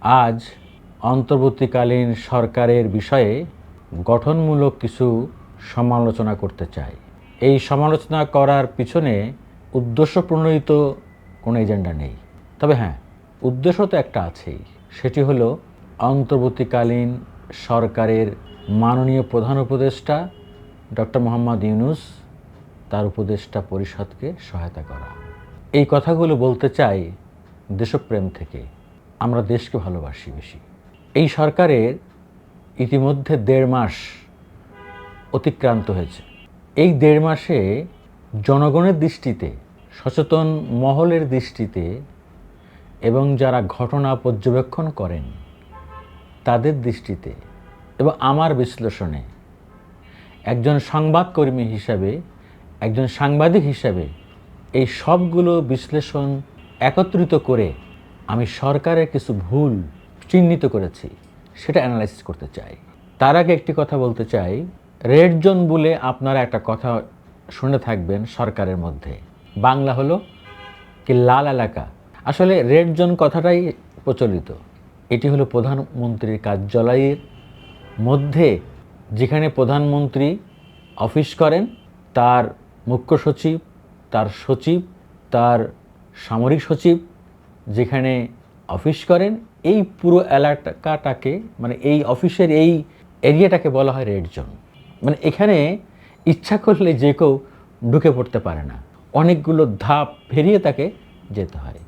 আজ অন্তর্বর্তীকালীন সরকারের বিষয়ে গঠনমূলক কিছু সমালোচনা করতে চাই। এই সমালোচনা করার পিছনে উদ্দেশ্য প্রণোদিত কোনো এজেন্ডা নেই। তবে হ্যাঁ, উদ্দেশ্য তো একটা আছেই, সেটি হলো অন্তর্বর্তীকালীন সরকারের মাননীয় প্রধান উপদেষ্টা ডক্টর মোহাম্মদ ইউনূস তার উপদেষ্টা পরিষদকে সহায়তা করা। এই কথাগুলো বলতে চাই দেশপ্রেম থেকে। আমরা দেশকে ভালোবাসি বেশি। এই সরকারের ইতিমধ্যে 1.5 মাস অতিক্রান্ত হয়েছে। এই 1.5 মাসে জনগণের দৃষ্টিতে, সচেতন মহলের দৃষ্টিতে এবং যারা ঘটনা পর্যবেক্ষণ করেন তাদের দৃষ্টিতে এবং আমার বিশ্লেষণে, একজন সংবাদকর্মী হিসাবে, একজন সাংবাদিক হিসাবে এই সবগুলো বিশ্লেষণ একত্রিত করে আমি সরকারের কিছু ভুল চিহ্নিত করেছি, সেটা অ্যানালাইসিস করতে চাই। তার আগে একটি কথা বলতে চাই। রেড জোন বলে আপনারা একটা কথা শুনে থাকবেন সরকারের মধ্যে, বাংলা হলো কি লাল এলাকা। আসলে রেড জোন কথাটাই প্রচলিত। এটি হলো প্রধানমন্ত্রীর কার্যালয়ের মধ্যে, যেখানে প্রধানমন্ত্রী অফিস করেন, তার মুখ্য সচিব, তার সচিব, তার সামরিক সচিব যেখানে অফিস করেন, এই পুরো এলাকাটাকে, মানে এই অফিসের এই এরিয়াটাকে বলা হয় রেড জোন। মানে এখানে ইচ্ছা করলে যে কেউ ঢুকে পড়তে পারে না, অনেকগুলো ধাপ পেরিয়ে তাকে যেতে হয়।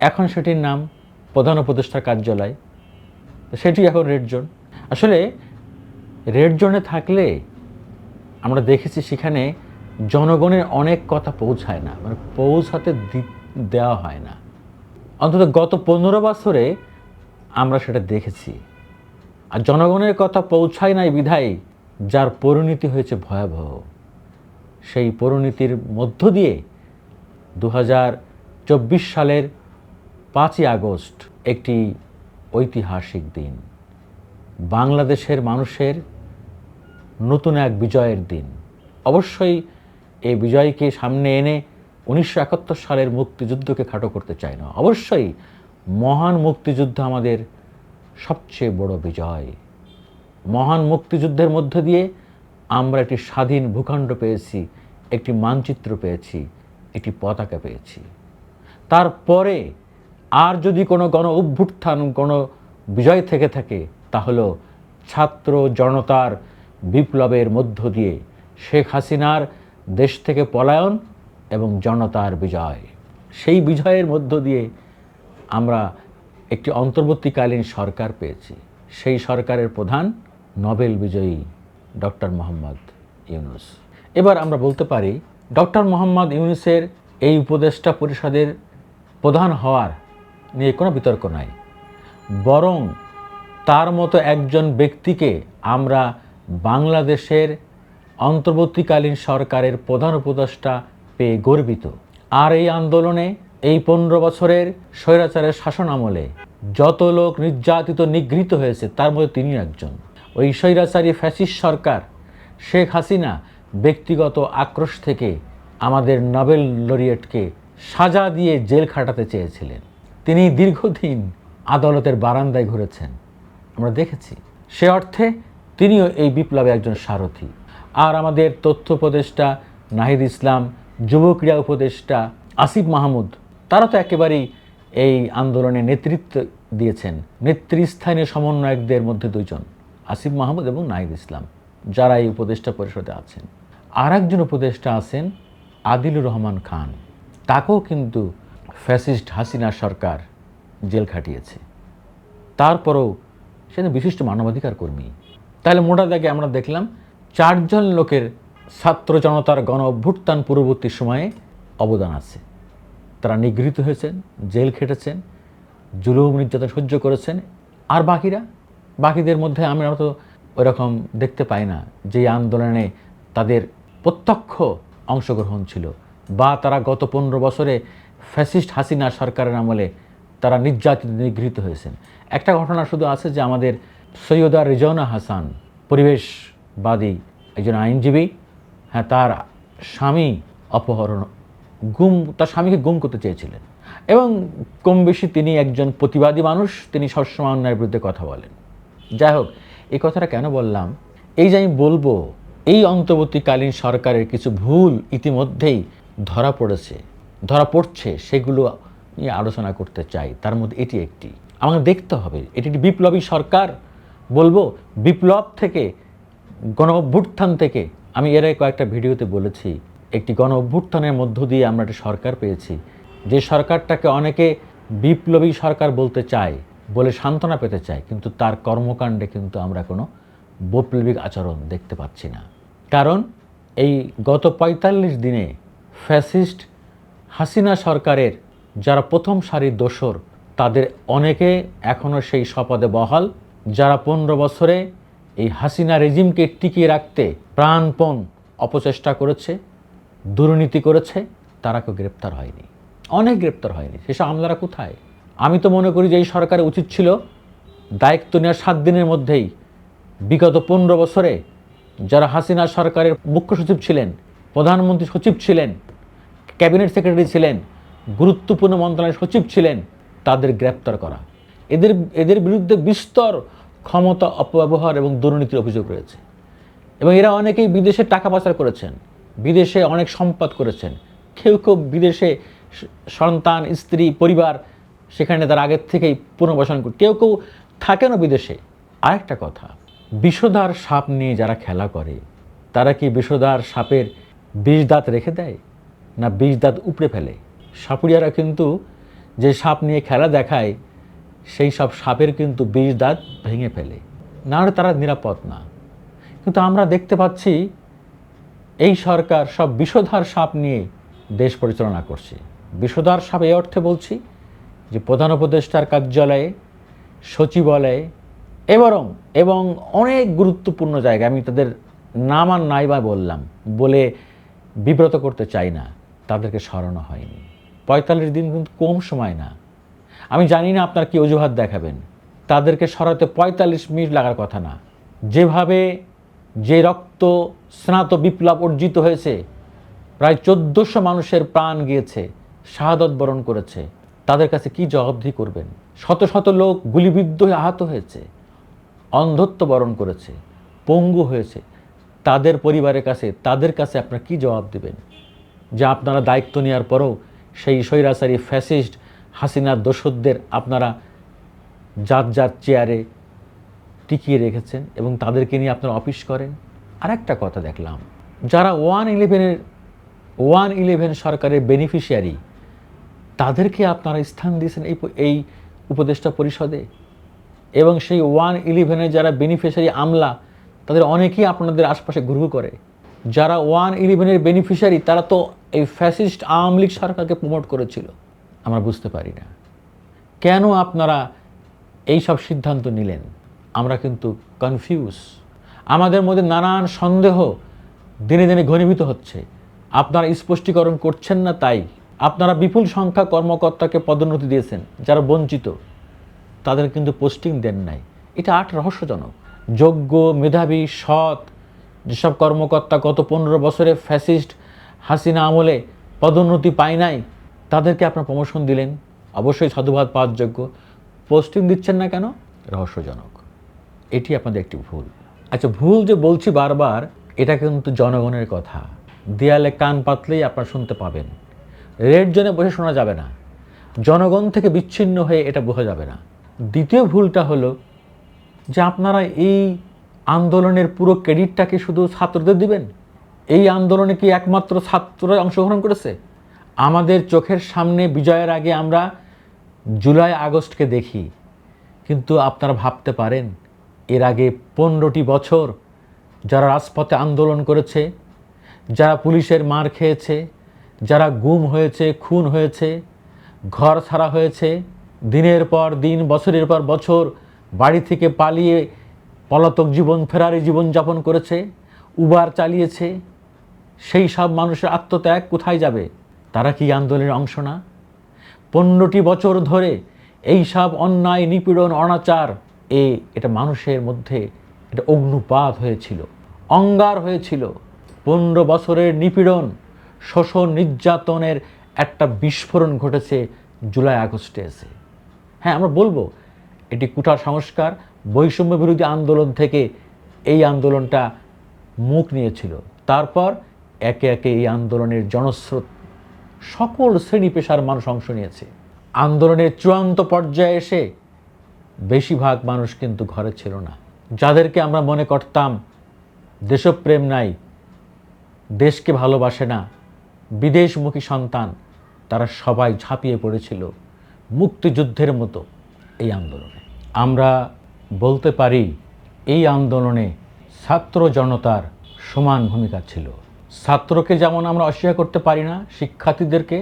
এখন সেটির নাম প্রধান উপদেষ্টার কার্যালয়, সেটি এখন রেড জোন। আসলে রেড জোনে থাকলে আমরা দেখেছি সেখানে জনগণের অনেক কথা পৌঁছায় না, মানে পৌঁছাতে দেওয়া হয় না। অন্তত গত 15 বছরে আমরা সেটা দেখেছি। আর জনগণের কথা পৌঁছায় নাই বিধায় যার পরিণতি হয়েছে ভয়াবহ। সেই পরিণতির মধ্য দিয়ে 2024 সালের 5ই আগস্ট একটি ঐতিহাসিক দিন, বাংলাদেশের মানুষের নতুন এক বিজয়ের দিন। অবশ্যই এই বিজয়কে সামনে এনে 1971 সালের মুক্তিযুদ্ধকে খাটো করতে চাই না। অবশ্যই মহান মুক্তিযুদ্ধ আমাদের সবচেয়ে বড় বিজয়। মহান মুক্তিযুদ্ধের মধ্য দিয়ে আমরা একটি স্বাধীন ভূখণ্ড পেয়েছি, একটি মানচিত্র পেয়েছি, একটি পতাকা পেয়েছি। তারপরে আর যদি কোনো গণ অভ্যুত্থান, কোনো বিজয় থেকে থাকে, তা হলো ছাত্র জনতার বিপ্লবের মধ্য দিয়ে শেখ হাসিনার দেশ থেকে পলায়ন এবং জনতার বিজয়। সেই বিজয়ের মধ্য দিয়ে আমরা একটি অন্তর্বর্তীকালীন সরকার পেয়েছি। সেই সরকারের প্রধান নোবেল বিজয়ী ডক্টর মোহাম্মদ ইউনূস। এবার আমরা বলতে পারি ডক্টর মোহাম্মদ ইউনূসের এই উপদেষ্টা পরিষদের প্রধান হওয়ার নিয়ে কোনো বিতর্ক নাই, বরং তার মতো একজন ব্যক্তিকে আমরা বাংলাদেশের অন্তর্বর্তীকালীন সরকারের প্রধান উপদেষ্টা পেয়ে গর্বিত। আর এই আন্দোলনে, এই 15 বছরের স্বৈরাচারের শাসন আমলে যত লোক নির্যাতিত, নিগৃহীত হয়েছে, তার মধ্যে তিনি একজন। ওই স্বৈরাচারী ফ্যাসিস্ট সরকার শেখ হাসিনা ব্যক্তিগত আক্রোশ থেকে আমাদের নোবেল লরিয়েটকে সাজা দিয়ে জেল খাটাতে চেয়েছিলেন। তিনি দীর্ঘদিন আদালতের বারান্দায় ঘুরেছেন, আমরা দেখেছি। সে অর্থে তিনিও এই বিপ্লবে একজন সারথি। আর আমাদের তথ্য উপদেষ্টা নাহিদ ইসলাম, যুব ক্রীড়া উপদেষ্টা আসিফ মাহমুদ, তারা তো একেবারেই এই আন্দোলনে নেতৃত্ব দিয়েছেন। নেতৃস্থানীয় সমন্বয়কদের মধ্যে 2 জন, আসিফ মাহমুদ এবং নাহিদ ইসলাম, যারা এই উপদেষ্টা পরিষদে আছেন। আর একজন উপদেষ্টা আছেন আদিলুর রহমান খান, তাকেও কিন্তু ফ্যাসিস্ট হাসিনা সরকার জেল খাটিয়েছে। তারপরেও সে বিশিষ্ট মানবাধিকার কর্মী। তাহলে মোটা দাগে আমরা দেখলাম 4 জন লোকের ছাত্র জনতার গণ অভ্যুত্থান পূর্ববর্তী সময়ে অবদান আছে। তারা নিগৃহীত হয়েছেন, জেল খেটেছেন, জুলুম নির্যাতন সহ্য করেছেন। আর বাকিদের মধ্যে আমরা তো ওইরকম দেখতে পাই না যে আন্দোলনে তাদের প্রত্যক্ষ অংশগ্রহণ ছিল, বা তারা গত 15 বছরে ফ্যাসিস্ট হাসিনা সরকারের আমলে তারা নির্যাতিত, নিগৃহীত হয়েছেন। একটা ঘটনা শুধু আছে যে আমাদের সৈয়দা রিজওয়ানা হাসান, পরিবেশবাদী একজন আইনজীবী, হ্যাঁ, তার স্বামী অপহরণ, তার স্বামীকে গুম করতে চেয়েছিলেন। এবং কম বেশি তিনি একজন প্রতিবাদী মানুষ, তিনি সবসময় অন্যায়ের বিরুদ্ধে কথা বলেন। যাই হোক, এই কথাটা কেন বললাম, এই যে আমি বলবো এই অন্তর্বর্তীকালীন সরকারের কিছু ভুল ইতিমধ্যেই ধরা পড়ছে, সেগুলো নিয়ে আলোচনা করতে চাই। তার মধ্যে এটি একটি, আমাকে দেখতে হবে এটি একটি বিপ্লবী সরকার বলবো, বিপ্লব থেকে, গণ অভ্যুত্থান থেকে। আমি এর আগে কয়েকটা ভিডিওতে বলেছি, একটি গণ অভ্যুত্থানের মধ্য দিয়ে আমরা একটা সরকার পেয়েছি, যে সরকারটাকে অনেকে বিপ্লবী সরকার বলতে চায়, বলে সান্ত্বনা পেতে চায়, কিন্তু তার কর্মকাণ্ডে কিন্তু আমরা কোনো বৈপ্লবিক আচরণ দেখতে পাচ্ছি না। কারণ এই গত ৪৫ দিনে ফ্যাসিস্ট হাসিনা সরকারের যারা প্রথম সারির দোসর, তাদের অনেকে এখনও সেই শপথে বহাল। যারা ১৫ বছরে এই হাসিনা রেজিমকে টিকিয়ে রাখতে প্রাণপণ অপচেষ্টা করেছে, দুর্নীতি করেছে, তারা কেউ গ্রেপ্তার হয়নি, অনেক গ্রেপ্তার হয়নি। সেসব আমলারা কোথায়? আমি তো মনে করি যে এই সরকারের উচিত ছিল দায়িত্ব নেওয়ার ৭ দিনের মধ্যেই বিগত ১৫ বছরে যারা হাসিনা সরকারের মুখ্য সচিব ছিলেন, প্রধানমন্ত্রী সচিব ছিলেন, ক্যাবিনেট সেক্রেটারি ছিলেন, গুরুত্বপূর্ণ মন্ত্রণালয়ের সচিব ছিলেন, তাদের গ্রেপ্তার করা। এদের বিরুদ্ধে বিস্তর ক্ষমতা অপব্যবহার এবং দুর্নীতির অভিযোগ রয়েছে, এবং এরা অনেকেই বিদেশে টাকা পাচার করেছেন, বিদেশে অনেক সম্পদ করেছেন। কেউ কেউ বিদেশে সন্তান, স্ত্রী, পরিবার সেখানে তার আগের থেকেই পুনর্বাসন করে, কেউ কেউ থাকেনও বিদেশে। আরেকটা কথা, বিষধর সাপ নিয়ে যারা খেলা করে, তারা কি বিষধর সাপের বিষ দাঁত রেখে দেয়, না বিষ দাঁত উপড়ে ফেলে? সাপুড়িয়ারা কিন্তু যে সাপ নিয়ে খেলা দেখায়, সেই সব সাপের কিন্তু বিষ দাঁত ভেঙে ফেলে, না হলে তারা নিরাপদ না। কিন্তু আমরা দেখতে পাচ্ছি এই সরকার সব বিষধর সাপ নিয়ে দেশ পরিচালনা করছে। বিষধর সাপ এই অর্থে বলছি যে প্রধান উপদেষ্টার কার্যালয়ে, সচিবালয়ে এবং অনেক গুরুত্বপূর্ণ জায়গায়, আমি তাদের নাম আর নাই বা বললাম বলে বিব্রত করতে চাই না, তাদেরকে সরানো হয়নি। ৪৫ দিন কিন্তু কম সময় না। আমি জানি না আপনার কি অজুহাত দেখাবেন, তাদেরকে সরাতে ৪৫ মিনিট লাগার কথা না। যেভাবে যে রক্ত স্নাত বিপ্লব অর্জিত হয়েছে, প্রায় ১৪০০ মানুষের প্রাণ গিয়েছে, শাহাদত বরণ করেছে, তাদের কাছে কি জবাবদিহি করবেন? শত শত লোক গুলিবিদ্ধ হয়ে আহত হয়েছে, অন্ধত্ব বরণ করেছে, পঙ্গু হয়েছে, তাদের পরিবারের কাছে, তাদের কাছে আপনারা কি জবাব দেবেন? যে আপনারা দায়িত্ব নেওয়ার পরেও সেই স্বৈরাচারী ফ্যাসিস্ট হাসিনার দোসরদের আপনারা যার চেয়ারে টিকিয়ে রেখেছেন এবং তাদেরকে নিয়ে আপনারা অফিস করেন। আর একটা কথা দেখলাম, যারা 111 সরকারের বেনিফিশিয়ারি, তাদেরকে আপনারা স্থান দিয়েছেন এই উপদেষ্টা পরিষদে, এবং সেই 111 যারা বেনিফিশিয়ারি আমলা, তাদের অনেকেই আপনাদের আশপাশে ঘুরঘুর করে। যারা 111 বেনিফিশিয়ারি, তারা তো এই ফ্যাসিস্ট আওয়ামী লীগ সরকারকে প্রমোট করেছিল। আমরা বুঝতে পারি না কেন আপনারা এই সব সিদ্ধান্ত নিলেন। আমরা কিন্তু কনফিউজ, আমাদের মধ্যে নানান সন্দেহ দিনে দিনে ঘনীভূত হচ্ছে। আপনারা স্পষ্টীকরণ করছেন না, তাই আপনারা বিপুল সংখ্যা কর্মকর্তাকে পদোন্নতি দিয়েছেন, যারা বঞ্চিত, তাদের কিন্তু পোস্টিং দেন নাই। এটা রহস্যজনক। যোগ্য, মেধাবী, সৎ যেসব কর্মকর্তা গত 15 বছরে ফ্যাসিস্ট হাসিনা আমলে পদোন্নতি পায় নাই, তাদেরকে আপনারা প্রমোশন দিলেন, অবশ্যই সাধুবাদ পাওয়ার যোগ্য। পোস্টিং দিচ্ছেন না কেন? রহস্যজনক। এটি আপনাদের একটি ভুল। আচ্ছা, ভুল যে বলছি বারবার, এটা কিন্তু জনগণের কথা। দেয়ালে কান পাতলেই আপনারা শুনতে পাবেন, রেড জোনে বসে শোনা যাবে না, জনগণ থেকে বিচ্ছিন্ন হয়ে এটা বোঝা যাবে না। দ্বিতীয় ভুলটা হলো যে আপনারা এই আন্দোলনের পুরো ক্রেডিটটাকে শুধু ছাত্রদের দিবেন। এই আন্দোলনে কি একমাত্র ছাত্ররা অংশগ্রহণ করেছে? আমাদের চোখের সামনে বিজয়ের আগে আমরা জুলাই আগস্টকে দেখি, কিন্তু আপনারা ভাবতে পারেন এর আগে 15টি বছর যারা রাজপথে আন্দোলন করেছে, যারা পুলিশের মার খেয়েছে, যারা গুম হয়েছে, খুন হয়েছে, ঘর ছাড়া হয়েছে, দিনের পর দিন, বছরের পর বছর বাড়ি থেকে পালিয়ে পলাতক জীবন, ফেরারি জীবনযাপন করেছে, উবার চালিয়েছে, সেই সব মানুষের আত্মত্যাগ কোথায় যাবে? তারা কি আন্দোলনের অংশ না? 15টি বছর ধরে এই সব অন্যায়, নিপীড়ন, অনাচার, এটা মানুষের মধ্যে এটা অগ্নুপাত হয়েছিল, অঙ্গার হয়েছিল। 15 বছরের নিপীড়ন, শোষণ, নির্যাতনের একটা বিস্ফোরণ ঘটেছে জুলাই আগস্টে এসে। হ্যাঁ, আমরা বলবো এটি কোটা সংস্কার বৈষম্য বিরোধী আন্দোলন থেকে এই আন্দোলনটা মুখ নিয়েছিল। তারপর একে একে এই আন্দোলনের জনস্রোত সকল শ্রেণী পেশার মানুষ অংশ নিয়েছে। আন্দোলনের চূড়ান্ত পর্যায়ে এসে বেশিরভাগ মানুষ কিন্তু ঘরে ছিল না। যাদেরকে আমরা মনে করতাম দেশপ্রেম নাই, দেশকে ভালোবাসে না, বিদেশমুখী সন্তান, তারা সবাই ঝাঁপিয়ে পড়েছিল মুক্তিযুদ্ধের মতো এই আন্দোলনে। আমরা বলতে পারি এই আন্দোলনে ছাত্র জনতার সমান ভূমিকা ছিল। ছাত্রকে যেমন আমরা অস্বীকার করতে পারি না, শিক্ষার্থীদেরকে,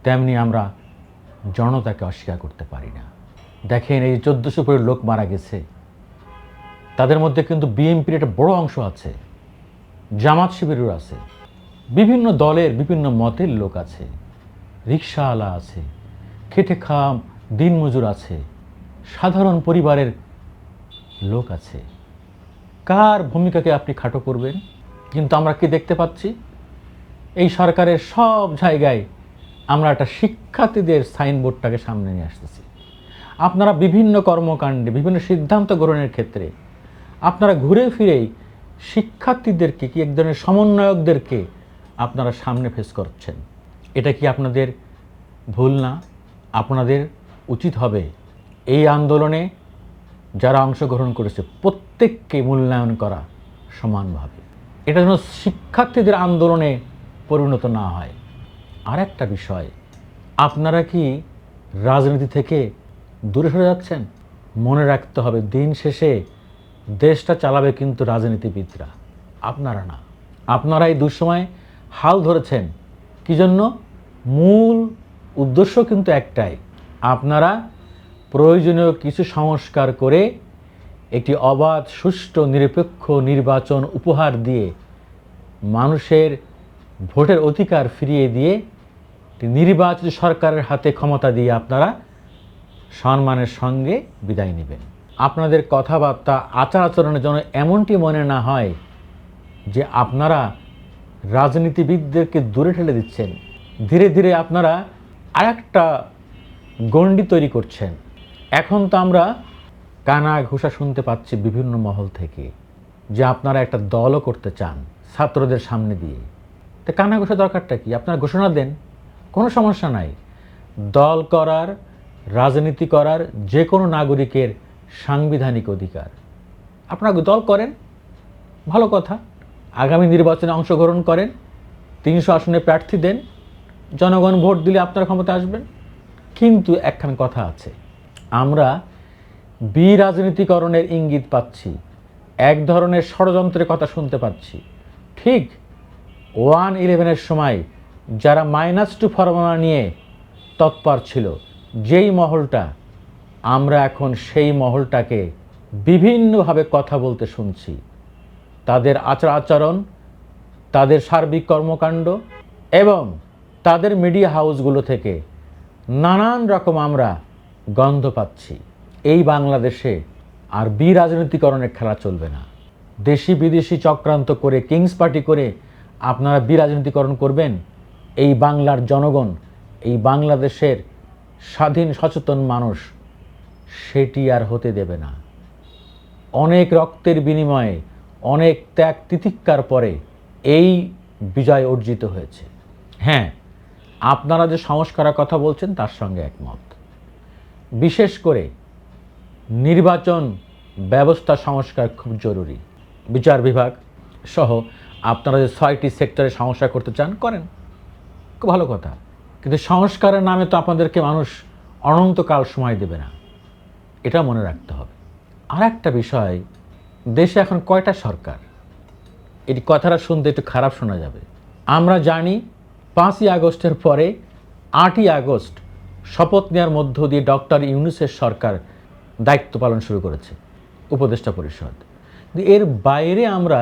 তেমনি আমরা জনতাকে অস্বীকার করতে পারি না। দেখেন, এই 1400 উপরে লোক মারা গেছে, তাদের মধ্যে কিন্তু বিএনপির একটা বড় অংশ আছে, জামাত শিবিরের আছে, বিভিন্ন দলের বিভিন্ন মতের লোক আছে, রিকশাওয়ালা আছে, খেটে খাওয়া দিনমজুর আছে, সাধারণ পরিবারের লোক আছে। কার ভূমিকাকে আপনি খাটো করবেন? কিন্তু আমরা কি দেখতে পাচ্ছি, এই সরকারের সব জায়গায় আমরা একটা শিক্ষার্থীদের সাইনবোর্ডটাকে সামনে নিয়ে আসতেছি। আপনারা বিভিন্ন কর্মকাণ্ডে, বিভিন্ন সিদ্ধান্ত গ্রহণের ক্ষেত্রে আপনারা ঘুরে ফিরেই শিক্ষার্থীদেরকে, কি এক ধরনের সমন্বয়কদেরকে আপনারা সামনে ফেস করছেন। এটা কি আপনাদের ভুল না? আপনাদের উচিত হবে এই আন্দোলনে যারা অংশগ্রহণ করেছে প্রত্যেককে মূল্যায়ন করা সমানভাবে। এটা যেন শিক্ষার্থীদের আন্দোলনে পরিণত না হয়। আর একটা বিষয়, আপনারা কি রাজনীতি থেকে দূরে সরে যাচ্ছেন? মনে রাখতে হবে, দিন শেষে দেশটা চালাবে কিন্তু রাজনীতিবিদরা, আপনারা না। আপনারা এই দুঃসময়ে হাল ধরেছেন কি জন্য? মূল উদ্দেশ্য কিন্তু একটাই, আপনারা প্রয়োজনীয় কিছু সংস্কার করে একটি অবাধ, সুষ্ঠু, নিরপেক্ষ নির্বাচন উপহার দিয়ে মানুষের ভোটের অধিকার ফিরিয়ে দিয়ে নির্বাচিত সরকারের হাতে ক্ষমতা দিয়ে আপনারা সম্মানের সঙ্গে বিদায় নেবেন। আপনাদের কথাবার্তা, আচার আচরণের জন্য এমনটি মনে না হয় যে আপনারা রাজনীতিবিদদেরকে দূরে ঠেলে দিচ্ছেন। ধীরে ধীরে আপনারা আরেকটা গণ্ডি তৈরি করছেন। এখন তো আমরা কানা ঘোষা শুনতে পাচ্ছি বিভিন্ন মহল থেকে যে আপনারা একটা দলও করতে চান ছাত্রদের সামনে দিয়ে। তো কানা ঘোষা দরকারটা কি? আপনারা ঘোষণা দেন, কোনো সমস্যা নাই। দল করার, রাজনীতি করার যে কোনো নাগরিকের সাংবিধানিক অধিকার। আপনারা দল করেন, ভালো কথা। আগামী নির্বাচনে অংশগ্রহণ করেন, 300 আসনে প্রার্থী দেন, জনগণ ভোট দিলে আপনারা ক্ষমতা আসবেন। কিন্তু একখান কথা আছে, আমরা বিরাজনীতিকরণের ইঙ্গিত পাচ্ছি, এক ধরনের ষড়যন্ত্রের কথা শুনতে পাচ্ছি। ঠিক 1/11-এর সময় যারা -2 ফরমানা নিয়ে তৎপর ছিল, যেই মহলটা, আমরা এখন সেই মহলটাকে বিভিন্নভাবে কথা বলতে শুনছি। তাদের আচার আচরণ, তাদের সার্বিক কর্মকাণ্ড এবং তাদের মিডিয়া হাউসগুলো থেকে নানান রকম আমরা গন্ধ পাচ্ছি। এই বাংলাদেশে আর বিরাজনীতিকরণের খেলা চলবে না। দেশি বিদেশি চক্রান্ত করে, কিংস পার্টি করে আপনারা বিরাজনীতিকরণ করবেন, এই বাংলার জনগণ, এই বাংলাদেশের স্বাধীন সচেতন মানুষ সেটি আর হতে দেবে না। অনেক রক্তের বিনিময়ে, অনেক ত্যাগ তিতিক্ষার পরে এই বিজয় অর্জিত হয়েছে। হ্যাঁ, আপনারা যে সংস্কারের কথা বলছেন তার সঙ্গে একমত। বিশেষ করে নির্বাচন ব্যবস্থা সংস্কার খুব জরুরি। বিচার বিভাগ সহ আপনারা যে 6টি সেক্টরে সংস্কার করতে চান, করেন, খুব ভালো কথা। কিন্তু সংস্কারের নামে তো আপনাদেরকে মানুষ অনন্তকাল সময় দেবে না, এটা মনে রাখতে হবে। আর একটা বিষয়, দেশে এখন কয়টা সরকার? এটি কথাটা শুনতে একটু খারাপ শোনা যাবে। আমরা জানি 5ই আগস্টের পরে 8ই আগস্ট শপথ নেওয়ার মধ্য দিয়ে ডক্টর ইউনূসের সরকার দায়িত্ব পালন শুরু করেছে, উপদেষ্টা পরিষদ। এর বাইরে আমরা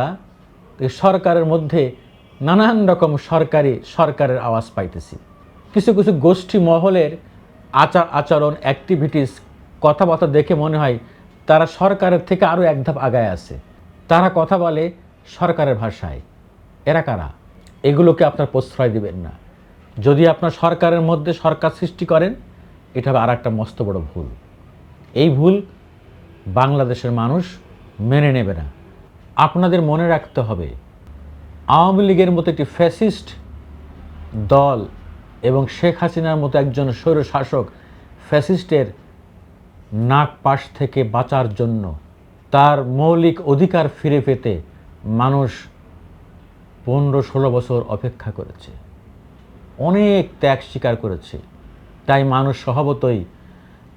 সরকারের মধ্যে নানান রকম সরকারের আওয়াজ পাইতেছি। কিছু কিছু গোষ্ঠী মহলের আচার আচরণ, অ্যাক্টিভিটিস, কথাবার্তা দেখে মনে হয় তারা সরকারের থেকে আরও এক ধাপ আগায় আছে। তারা কথা বলে সরকারের ভাষায়। এরা কারা? এগুলোকে আপনার প্রশ্রয় দিবেন না। যদি আপনার সরকারের মধ্যে সরকার সৃষ্টি করেন, এটা হবে আর একটা মস্ত বড় ভুল। এই ভুল বাংলাদেশের মানুষ মেনে নেবে না। আপনাদের মনে রাখতে হবে, আওয়ামী লীগের মতো একটি ফ্যাসিস্ট দল এবং শেখ হাসিনার মতো একজন স্বৈরশাসক ফ্যাসিস্টের নাক পাশ থেকে বাঁচার জন্য, তার মৌলিক অধিকার ফিরে পেতে মানুষ 15-16 বছর অপেক্ষা করেছে, অনেক ত্যাগ স্বীকার করেছে। তাই মানুষ স্বভাবতই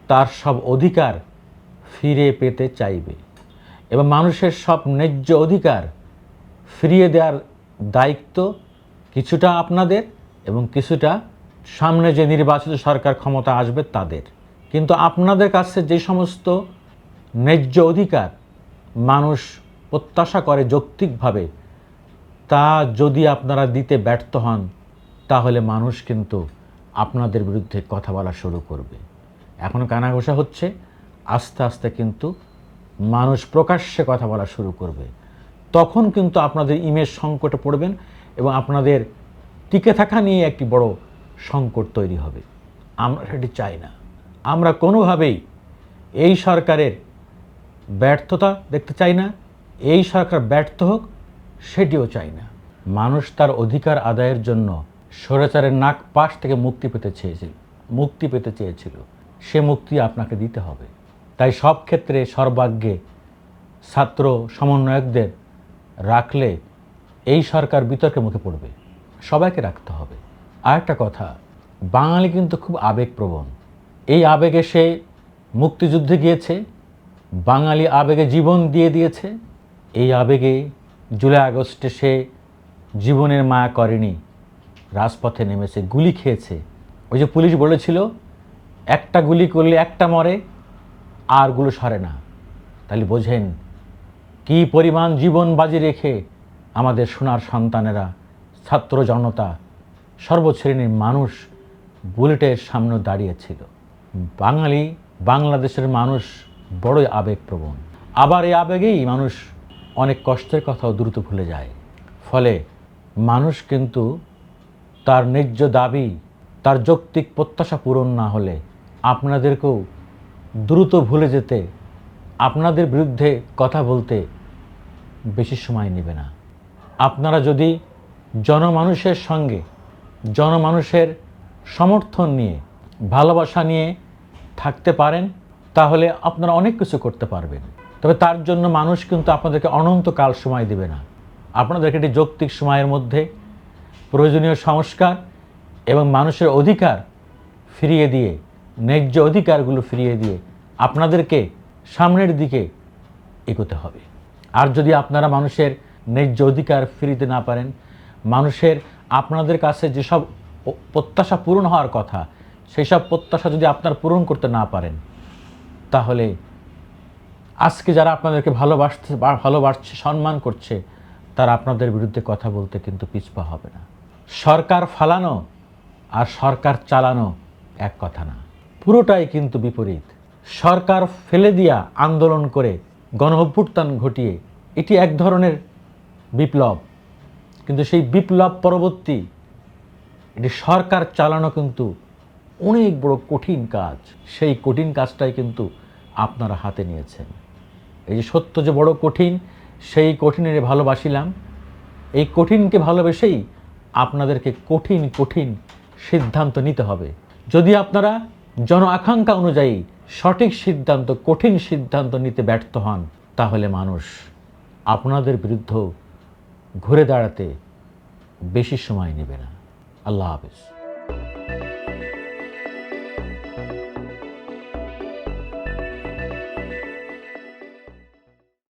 তার সব অধিকার ফিরে পেতে চাইবে এবং মানুষের সব ন্যায্য অধিকার ফিরিয়ে দেওয়ার দায়িত্ব কিছুটা আপনাদের এবং কিছুটা সামনে যে নির্বাচিত সরকার ক্ষমতা আসবে তাদের। কিন্তু আপনাদের কাছে যে সমস্ত ন্যায্য অধিকার মানুষ প্রত্যাশা করে যৌক্তিকভাবে, তা যদি আপনারা দিতে ব্যর্থ হন, তাহলে মানুষ কিন্তু আপনাদের বিরুদ্ধে কথা বলা শুরু করবে। এখন কানাঘোষা হচ্ছে, আস্তে আস্তে কিন্তু মানুষ প্রকাশ্যে কথা বলা শুরু করবে। তখন কিন্তু আপনাদের ইমেজ সংকটে পড়বেন এবং আপনাদের টিকে থাকা নিয়ে একটি বড় সংকট তৈরি হবে। আমরা সেটি চাই না। আমরা কোনোভাবেই এই সরকারের ব্যর্থতা দেখতে চাই না, এই সরকার ব্যর্থ হোক সেটিও চাই না। মানুষ তার অধিকার আদায়ের জন্য স্বৈরাচারের নাক পাশ থেকে মুক্তি পেতে চেয়েছিল। সে মুক্তি আপনাকে দিতে হবে। তাই সব ক্ষেত্রে সর্বাগ্যে ছাত্র সমন্বয়কদের রাখলে এই সরকার বিতর্কের মুখে পড়বে। সবাইকে রাখতে হবে। আর একটা কথা, বাঙালি কিন্তু খুব আবেগপ্রবণ। এই আবেগে সে মুক্তিযুদ্ধে গিয়েছে, বাঙালি আবেগে জীবন দিয়ে দিয়েছে। এই আবেগে জুলাই আগস্টে সে জীবনের মায়া করেনি, রাজপথে নেমেছে, গুলি খেয়েছে। ওই যে পুলিশ বলেছিল একটা গুলি করলে একটা মরে, আর গুলো সরে না। তাহলে বোঝেন কি পরিমাণ জীবন বাজি রেখে আমাদের সোনার সন্তানেরা, ছাত্র জনতা, সর্বশ্রেণীর মানুষ বুলেটের সামনে দাঁড়িয়েছিল। বাংলাদেশের মানুষ বড়ই আবেগপ্রবণ। আবার এই আবেগেই মানুষ অনেক কষ্টের কথাও দ্রুত ভুলে যায়। ফলে মানুষ কিন্তু তার ন্যায্য দাবি, তার যৌক্তিক প্রত্যাশা পূরণ না হলে আপনাদেরকেও দ্রুত ভুলে যেতে, আপনাদের বিরুদ্ধে কথা বলতে বেশি সময় নেবে না। আপনারা যদি জনমানুষের সঙ্গে, জনমানুষের সমর্থন নিয়ে, ভালোবাসা নিয়ে থাকতে পারেন, তাহলে আপনারা অনেক কিছু করতে পারবেন। তবে তার জন্য মানুষ কিন্তু আপনাদেরকে অনন্তকাল সময় দেবে না। আপনাদেরকে একটি যৌক্তিক সময়ের মধ্যে প্রয়োজনীয় সংস্কার এবং মানুষের অধিকার ফিরিয়ে দিয়ে, ন্যায্য অধিকারগুলো ফিরিয়ে দিয়ে আপনাদেরকে সামনের দিকে এগোতে হবে। আর যদি আপনারা মানুষের ন্যায্য অধিকার ফিরিতে না পারেন, মানুষের আপনাদের কাছে যেসব প্রত্যাশা পূরণ হওয়ার কথা, সেই সব প্রত্যাশা যদি আপনারা পূরণ করতে না পারেন, তাহলে আজকে যারা আপনাদেরকে ভালোবাসছে, সম্মান করছে, তারা আপনাদের বিরুদ্ধে কথা বলতে কিন্তু পিছপা হবে না। সরকার ফালানো আর সরকার চালানো এক কথা না, পুরোটাই কিন্তু বিপরীত। সরকার ফেলে দিয়া আন্দোলন করে গণ অভ্যুত্থান ঘটিয়ে এটি এক ধরনের বিপ্লব, কিন্তু সেই বিপ্লব পরবর্তী এটি সরকার চালানো কিন্তু অনেক বড় কঠিন কাজ। সেই কঠিন কাজটাই কিন্তু আপনারা হাতে নিয়েছেন। এই যে সত্য যে বড় কঠিন, সেই কঠিনের ভালোবাসিলাম। এই কঠিনকে ভালোবেসেই আপনাদেরকে কঠিন কঠিন সিদ্ধান্ত নিতে হবে। যদি আপনারা জন আকাঙ্ক্ষা অনুযায়ী সঠিক সিদ্ধান্ত, কঠিন সিদ্ধান্ত নিতে ব্যর্থ হন, তাহলে মানুষ আপনাদের বিরুদ্ধে ঘুরে দাঁড়াতে বেশি সময় নেবে না। আল্লাহ হাফেজ।